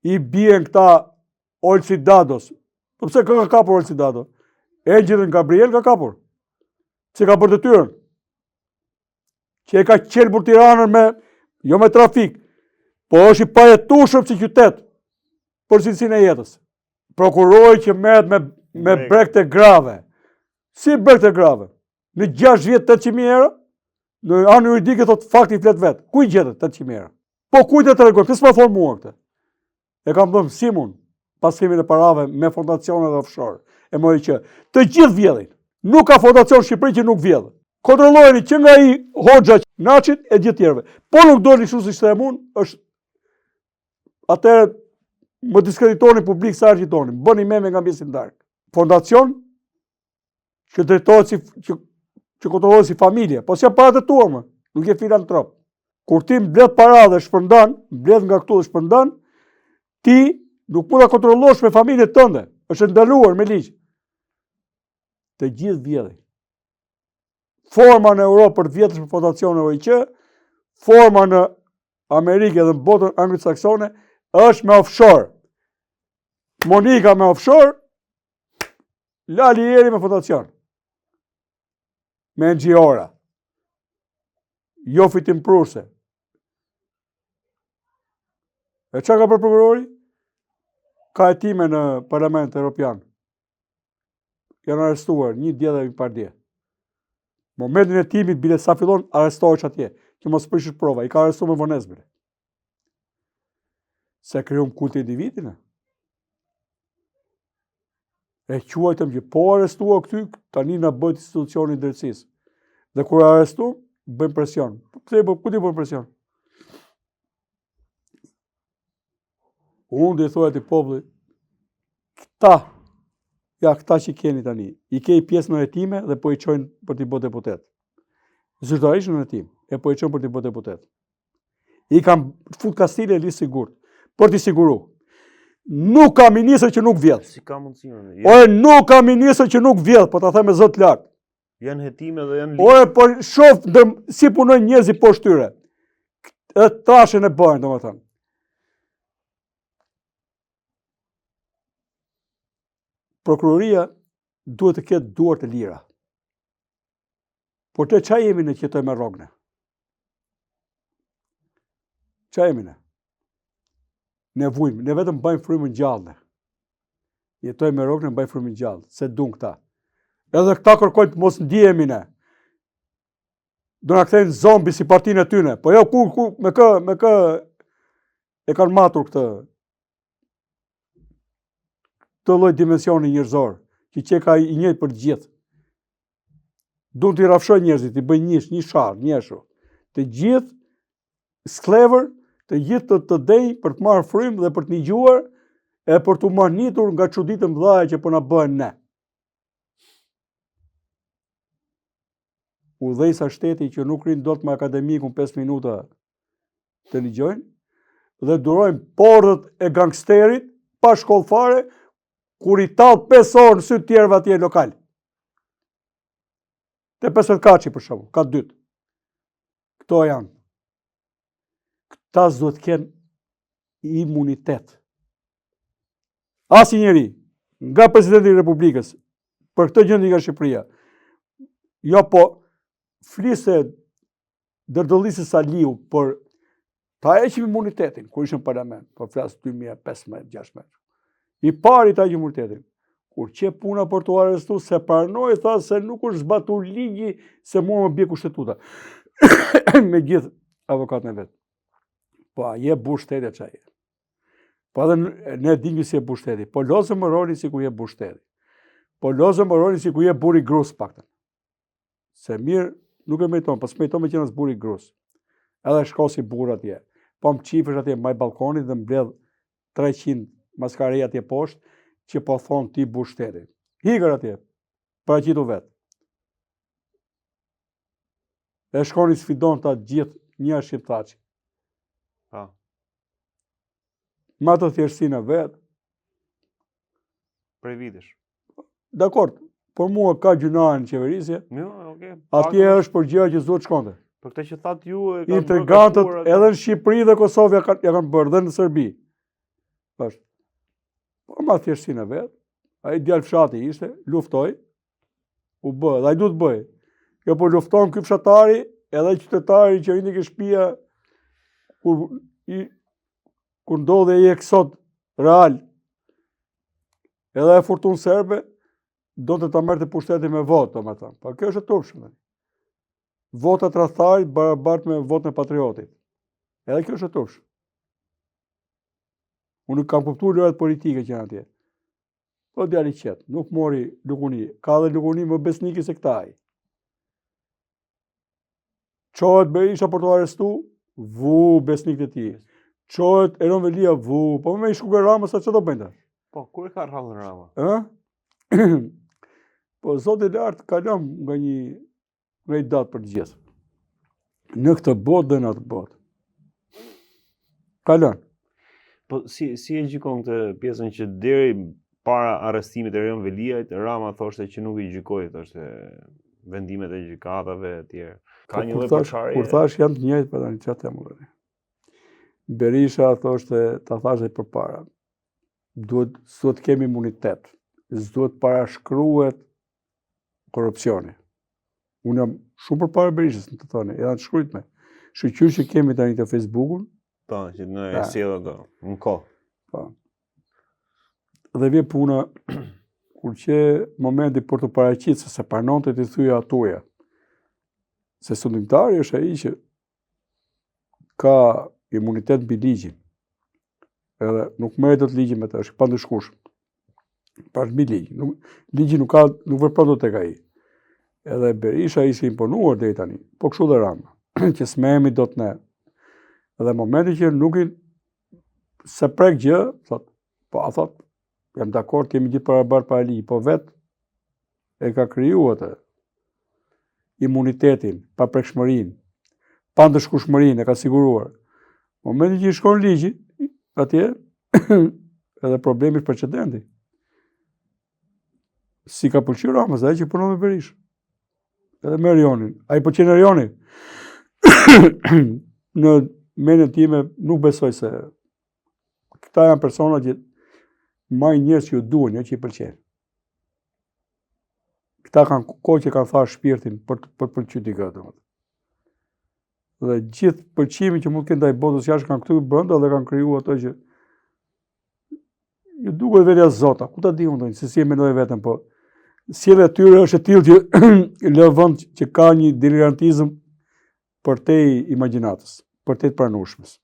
i bien këta Olcidados. Po pse ka kapur Olcidado? Engjëllin Gabriel ka kapur. Se ka bërë detyrën. Që e ka qelbur Tiranën jo me trafik, po është i pajetueshëm si qytet për cilësinë e jetës. Prokurori që merret me brekte grave. Si brekte grave? Në 6 vjet 800.000 euro? Në anë juridike thot fakti flet vet. Ku i gjetët 800.000 euro? Po kujt e tregon? Kës më thon mua këtë? E kam bërë Simun, pasimin e parave me fondacionet offshore. E mori që të gjithë vjedhin. Nuk ka fondacion Shqipëri që nuk vjedh. Kontrollojeni që nga i Hoxha Naçit e gjithë tjerëve. Po nuk doli kështu siç them unë, është atëherë më diskreditoni publik sa argjitoni. Bëni meme nga mjesin dark. Fondacion që drejtohet që kontrollohet si familje, po s'ja paratë tua më, nuk je filantrop. Kur ti mbledh para dhe shpërndan, mbledh nga këtu dhe shpërndan, ti nuk mund ta kontrollosh me familjen tënde. Është ndaluar me ligj. Të gjithë vjedhin. Forma në Europë për të vjetësh për fondacione OIQ, forma në Amerikë dhe në botën anglosaksone është me offshore. Monika me offshore, Lali Jeri me fondacion. Me NGO-ra. Jo fitim prurse. E çka ka për prokurori? Ka hetime në Parlament Evropian. Janë arrestuar një dje dhe një pardje. Momentin e timit bile sa fillon arrestohesh atje, që mos prishësh prova, i ka arrestuar me vonesë bile. Se krijum kult e individin. E quajtëm që po arrestua këty, tani na bëjt institucioni i drejtësisë. Dhe kur arrestu, bëjmë presion. Pse ku ti bën presion? Unë dhe i thua ti popullit, këta që keni tani, i kej pjesë në hetime dhe po i çojnë për t'i bërë deputet. Zyrtarisht në hetim, e po i çojnë për t'i bërë deputet. I kam fut Kastile listë sigurt, për t'i siguru. Nuk ka ministër që nuk vjedh. Si ka mundësi? Ore, nuk ka ministër që nuk vjedh, po ta them me zot lart. Janë hetime dhe janë listë. Ore, po shoh si punojnë njerëzit poshtë tyre. E trashën e bëjnë, domethënë. Prokuroria duhet të ketë duar të lira. Por ç'a jemi ne që jetojmë me rrogne? Ç'a jemi ne? Ne vujmë, ne vetëm bëjmë frymën gjallë. Jetojmë me rrogne, bëjmë frymën gjallë, se duan këta. Edhe këta kërkojnë të mos ndihemi ne. Do na kthejnë zombi si partinë e tyre. Po jo me kë e kanë matur këtë lloj dimensioni njerëzor, që ka i njëjtë për të gjithë. Duan t'i rrafshojnë njerëzit, t'i bëjnë një sharr, njëshu. Të gjithë sklever, të gjithë të dejnë për të marrë frymë dhe për të ngjuar e për të manitur nga çuditë mëdha që po na bëhen ne. Udhëheqësa shteti që nuk rin dot me akademikun 5 minuta të ligjojnë dhe durojnë porrët e gangsterit pa shkollë fare, kur i tallë 5 orë në sy të tjerëve atje lokal. Te 50 kaçi për shembull, ka 2. Këto janë. Këta duhet të kenë imunitet. Asnjëri nga presidenti i Republikës për këtë gjë nga Shqipëria. Jo, po fliste Dërdollisë Saliu për ta heqim imunitetin kur ishte në parlament, po flas 2015-16. I pari ta imunitetin. Kur që puna për të arrestu, se pranoi, tha se nuk është zbatuar ligji, se mua më bie kushtetuta. Me gjithë avokatën e vet. Po a je burr shteti çaj? Po edhe ne dimë si e burr shteti. Po lozëm rolin si ku je burr shteti. Po lozëm rolin si ku je burri grus paktën. Se mirë nuk e meriton, po s'meriton me qenë as burri grus. Edhe shkosi burr atje. Po më qifësh atje mbaj balkonit dhe mbledh 300 maskare atje poshtë, që po thonë ti burr shtetit. Hikër atje, paraqitu vetë. E shkoni sfidon ta gjithë një shqiptaqi. Ma të thjeshtësinë vetë. Prej vitesh. Dakord, por mua ka gjunarë në qeverisje. Jo, okay. Atje është për gjëra që s'duhet shkonte. Për këtë që thatë ju... Intrigantët edhe në Shqipëri dhe Kosovë ja kanë bërë, dhe në Serbi. Është. Po ma thjeshtësinë e vet. Ai djalë fshati ishte, luftoi, u bë, dhe ai duhet bëj. Kjo po lufton ky fshatari, edhe ai qytetari që rinde ke shtëpia kur ndodhi ai eksod real. Edhe e Fortunë Serbe donte ta merrte pushtetin me votë, domethënë. Po kjo është e turpshme. Vota të tradhtarit barabartë me votën e patriotit. Edhe kjo është e turpshme. Unë kam kuptuar lojrat politike që janë atje. Po djali qetë, nuk mori lukuni. Ka dhe lukuni më besniki se këtaj. Qohet Berisha për të arrestu, besnik të ti. Qohet Eron Velia, po me i shkuke Rama, sa që do bëjnë? Po, kur e ka rrallën Rama? Po, Zoti i lartë kalon nga një datë për gjithë. Në këtë botë dhe në atë botë. Kalon. Po, si e gjikon këtë pjesën që deri para arrestimit e Eron Veliajt, Rama thoshte që nuk i gjykoi, thoshte vendimet e gjykatave e tjerë. Ka një lloj përçarje. Kur thash janë të njëjtë, po tani çfarë them unë. Berisha thoshte, ta thashte përpara. Duhet kemi imunitet. S'duhet parashkruhet korrupsioni. Unë jam shumë përpara Berishës, në të thoni, edhe të shkruajt me. Shqyqyr që kemi tani të Facebookun. Po, që në e sjellë ato, në kohë. Po. Dhe vje puna, kur që momenti për të paraqitur se pranonte të thyja atuja. Se sundimtari është ai që ka imunitet mbi ligjin. Edhe nuk merret dot ligji me të, është pa ndëshkueshëm. Pa mbi ligj. Ligji nuk vepron dot tek ai. Edhe Berisha ishte imponuar deri tani. Po kështu dhe Rama, që s'mehemi dot ne. Edhe momenti që nuk i se prek gjë, thot, jam dakord, kemi gjithë barabartë para ligjit, po vetë e ka kriju atë imunitetin, pa prekshmërinë, pa ndëshkueshmërinë, e ka siguruar. Momenti që i shkon ligji, atje, edhe problemi është precedenti. Si ka pëlqyer Rama, ai që punon me Berishë. Edhe me Erionin. Ai po qenë Erioni. Në mendjen time nuk besoj se këta janë persona që marrin njerëz që ju duhen, jo që i pëlqejnë. Këta kanë kohë që kanë thashë shpirtin për të pëlqyer këtë. Dhe gjithë pëlqimin që mund të kenë ndaj botës jashtë kanë këtu brenda dhe kanë krijuar ato që ju duket vetja zota. Ku ta di unë se si e mendoj veten, po sjellja e tyre është e tillë që lë vend që ka një delirantizëm përtej imagjinatës, përtej pranueshmës.